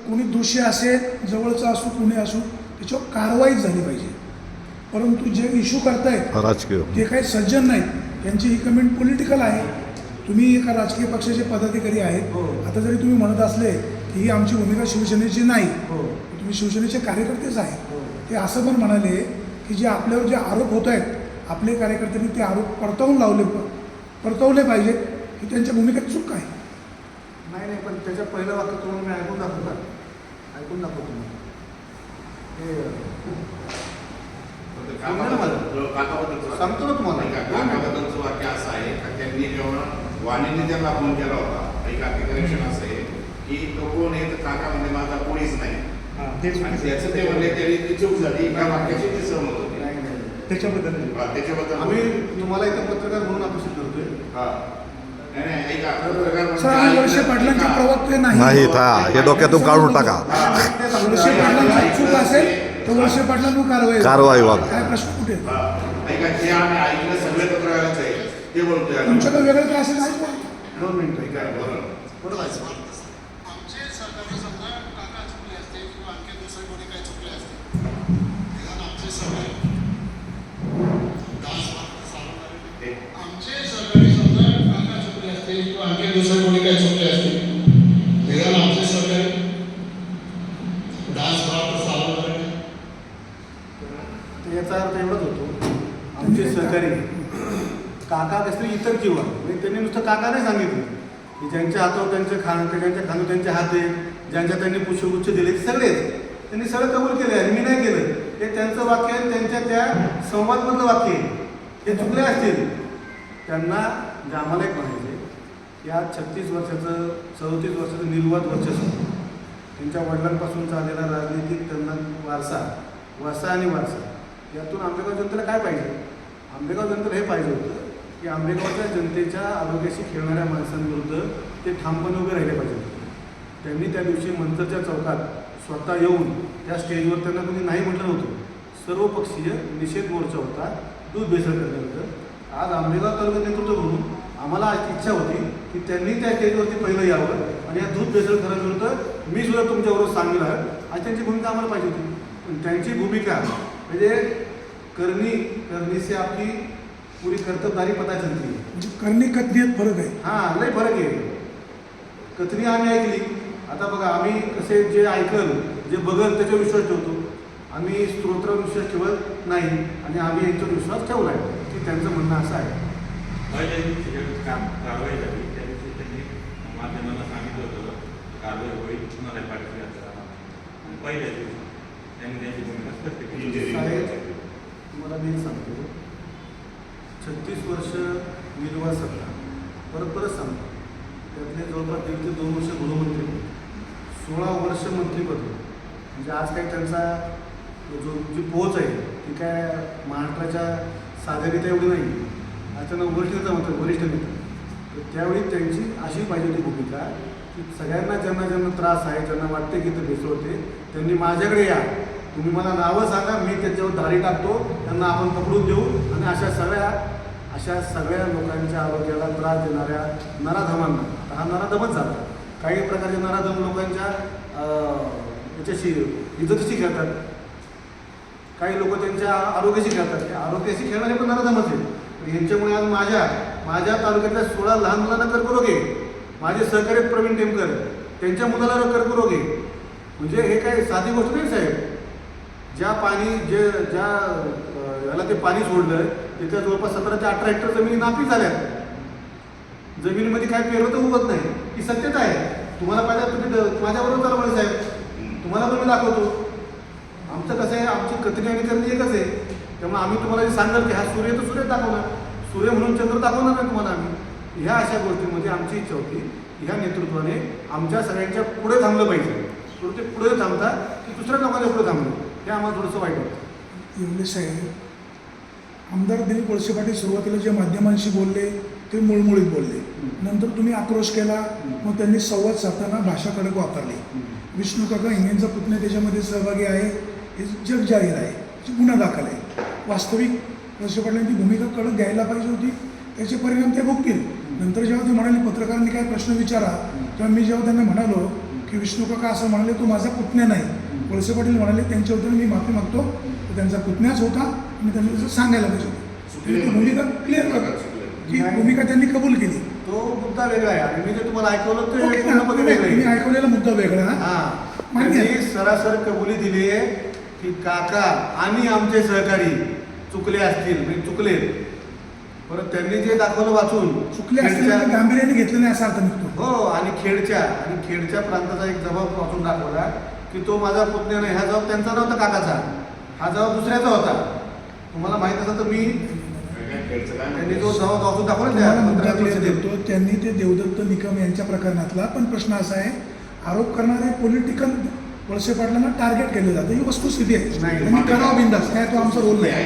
कोणी दोषी असेल, जवळचा असो कोणी असो, त्याच्यावर कारवाई झाली पाहिजे. परंतु जे इश्यू करतायत राजकीय ते काही सज्जन नाहीत, त्यांची ही कमेंट पॉलिटिकल आहे. तुम्ही एका राजकीय पक्षाचे पदाधिकारी आहेत. आता जरी तुम्ही म्हणत असले की ही आमची भूमिका शिवसेनेची नाही, तुम्ही शिवसेनेचे कार्यकर्तेच आहेत. ते असं पण म्हणाले की जे आपल्यावर जे आरोप होत आहेत, आपले कार्यकर्त्यांनी ते आरोप परतवले पाहिजेत, ही त्यांच्या भूमिकेत चूक आहे. नाही, पण त्याच्या पहिलं वाक्य तुम्हाला मी ऐकून दाखवतो तुम्हाला. सांगतो ना तुम्हाला. काकाबद्दलचं वाक्य असं आहे का त्यांनी जेव्हा वाणीने त्यांना फोन केला होता, एक कनेक्शन असं आहे की तो कोण आहे, तर काका म्हणजे माझा कोणीच नाही. आणि त्याचं ते म्हणले त्यांनी ती चूक झाली, एका वाक्याची ती सहमत होती. त्याच्याबद्दल आम्ही तुम्हाला इथं पत्रकार म्हणून अपेक्षित करतोय. वळसे पाटलांचे प्रवक्ते नाही. हे डोक्यातून काढून टाका. वळसे पाटलांची चूक असेल तर वळसे पाटलांवर कारवाई व्हावी. काय प्रश्न कुठे? जे आम्ही ऐकलं सगळे पत्रकारांचं आहे ते बोलतोय. तुमच्याकडे वेगळं काय असेल नाही का? 2 मिनिटं. बरोबर आहे. आमचे सरकारी समजा काका चुकले असते किंवा आणखी दुसरे कोणी काही चुकले असते, निदान आमचे सरकारी आमचे सरकारी समजा काका चुकले असते किंवा आणखी दुसरे कोणी काही चुकले असते, निदान आमचे सरकारी डान्स भाग चालवणार. याचा अर्थ एवढाच होतो, आमचे सहकारी काका कसले इतर किंवा म्हणजे त्यांनी नुसतं काका नाही सांगितलं की ज्यांच्या हातावर त्यांचे ज्यांच्या खाणं त्यांचे हात आहेत, ज्यांच्या त्यांनी पुष्पगुच्छ दिले ते सगळेच त्यांनी सगळं कबूल केले आणि मी नाही केलं. हे त्यांचं वाक्य आहे, त्यांच्या त्या संवादमधलं वाक्य आहे. हे चुकले असतील त्यांना जे आम्हाला एक म्हणायचे की आज 36 वर्षाचं 34 वर्षाचं निर्वाध वर्चस्व, त्यांच्या वडिलांपासून चाललेला राजनीतिक त्यांना वारसा आणि वारसा, यातून आंबेगाव जनतेला काय पाहिजे? आंबेगाव जनतेला हे पाहिजे होतं की आंबेगावच्या जनतेच्या आरोग्याशी खेळणाऱ्या माणसांविरुद्ध ते ठामपणे उभे राहिले पाहिजे. त्यांनी त्या दिवशी मंचरच्या चौकात स्वतः येऊन त्या स्टेजवर त्यांना कोणी नाही म्हटलं नव्हतं. सर्वपक्षीय निषेध मोर्चा होता, दूध भेसळ करण्यात होतं. आज आंबेगाव तालुका नेतृत्व म्हणून आम्हाला इच्छा होती की त्यांनी त्या स्टेजवरती पहिलं यावं आणि या दूध भेसळ करण्याविरुद्ध मी सुद्धा तुमच्याबरोबर सांगेल आहे. आज त्यांची भूमिका आम्हाला पाहिजे होती. पण त्यांची भूमिका म्हणजे करनी से आपकी पुरी कर्तबदारी पता चलती है. म्हणजे करणी कथनीत फरक आहे. हां, लय फरक आहे. कथनी आम्ही ऐकली. आता बघा, आम्ही कसे जे ऐकल जे बघल त्याच्यावर विश्वास ठेवतो. आम्ही स्तोत्रावर विश्वास ठेवत नाही आणि आम्ही यांच्यावर विश्वास ठेवला आहे की त्यांचं म्हणणं असं आहे. कारवाई झाली त्या दिवशी त्यांनी माध्यमांना सांगितलं होतं कारवाई होईल, पुन्हा पाठवली आणि पहिल्या दिवशी त्यांनी त्यांची भूमिका स्पष्ट केली. साहेब, तुम्हाला मी सांगतो, 36 वर्ष निर्वाह सत्ता, परत सांगतो, त्यातले जवळपास 1.5 ते 2 वर्ष गृहमंत्री, 16 वर्ष मंत्रिपद. म्हणजे आज काही त्यांचा जी पोहोच आहे ती काय महाराष्ट्राच्या साधारणता एवढी नाही. आज त्यांना वरिष्ठ नेता. तर त्यावेळी त्यांची अशी पाहिजे होती भूमिका की सगळ्यांना ज्यांना त्रास आहे, ज्यांना वाटते की ते भेसळ होते, त्यांनी माझ्याकडे या, तुम्ही मला नावं सांगा, मी त्याच्यावर धाडी टाकतो, त्यांना आपण पकडून देऊ आणि अशा सगळ्या लोकांच्या आरोग्याला त्रास देणाऱ्या नराधमांना, हा नराधमच झाला. काही प्रकारचे नराधम लोकांच्या याच्याशी इज्जतीशी खेळतात, काही लोक त्यांच्या आरोग्याशी खेळतात. आरोग्याशी खेळणारे पण नराधमच आहेत. यांच्यामुळे आज माझ्या तालुक्यातल्या 16 लहान मुलांना कर्करोग आहे. माझे सहकारी प्रवीण टेमकर, त्यांच्या मुलाला कर्करोग आहे. म्हणजे हे काय साधी गोष्ट नाही साहेब. ज्या याला ते पाणी सोडलं तिथं जवळपास 17 ते 18 हेक्टर जमिनी नापीक झाल्या. जमिनीमध्ये काय पेरलं तर उगत नाही, ही सत्यता आहे. तुम्हाला पाहिजे तुम्ही माझ्याबरोबर चला म्हणे साहेब, तुम्हाला पण मी दाखवतो. आमचं कसं आहे, आमची कथनी आणि करणी एकच आहे. त्यामुळे आम्ही तुम्हाला जे सांगाल की हा सूर्य तर सूर्य दाखवणार, सूर्य म्हणून चंद्र दाखवणार नाही तुम्हाला आम्ही. ह्या अशा गोष्टीमध्ये आमची इच्छा होती ह्या नेतृत्वाने आमच्या सगळ्यांच्या पुढे थांबलं पाहिजे. थोडं ते पुढे थांबतात की दुसऱ्या लोकांच्या पुढे थांबलं, हे आम्हाला थोडंसं वाईट वाटतं. एवढे साहेब, आमदार दिलीप वळसे पाटील सुरुवातीला जे माध्यमांशी बोलले ते मुळमुळीत बोलले. नंतर तुम्ही आक्रोश केला, मग त्यांनी संवाद साधताना भाषा कडक वापरली. विष्णू काका हिंगेंचा पुतण्या त्याच्यामध्ये सहभागी आहे, हे जग जाहीर आहे, गुन्हा दाखल आहे. वास्तविक वळसे पाटलांची भूमिका कडक घ्यायला पाहिजे होती, त्याचे परिणाम ते भोगतील. नंतर जेव्हा ते म्हणाले पत्रकारांनी काय प्रश्न विचारा, तेव्हा मी जेव्हा त्यांना म्हणालो की विष्णू काका असं म्हणाले तो माझा पुतण्या नाही. वळसे पाटील म्हणाले त्यांच्या वतीने मी माफी मागतो, तो त्यांचा पुतण्याच होता आणि त्यांनी तसं सांगायला पाहिजे होतं. त्यांनी ती भूमिका क्लिअर करत की भूमिका त्यांनी कबूल केली. तो मुद्दा वेगळा आहे आणि मी जे तुम्हाला ऐकवलं ते ओके ना, पूर्णपणे वेगळं तुम्ही आहे. ऐकवलेला मुद्दा वेगळा. हा मान्य आहे. त्यांनी सरासर कबुली दिली आहे की काका आणि आमचे सहकारी चुकले असतील म्हणजे चुकले. परत त्यांनी जे दाखवलं वाचून चुकले असतील तर गांभीर्याने घेतलं नाही असा अर्थ निघतो. हो आणि खेडच्या प्रांताचा एक जबाब वाचून दाखवला की तो माझा पुतण्या नाही, हा जबाब त्यांचा नव्हता काकाचा, हा जबाब दुसऱ्याचा होता. तुम्हाला माहित असेल तर मी त्यांनी जो जबाब वाचून दाखवला तुम्हाला मुद्दा त्या क्लिअर पद्धतीने. देतो. त्यांनी ते देवदत्त निकम यांच्या प्रकरणातला पण प्रश्न असा आहे, आरोप करणारे पॉलिटिकल वळसे पाटलांना टार्गेट केलं जातं, ही वस्तुस्थिती आहे. नाही. त्यांनी करावं बिंदास, काय तो आमचा रोल नाही.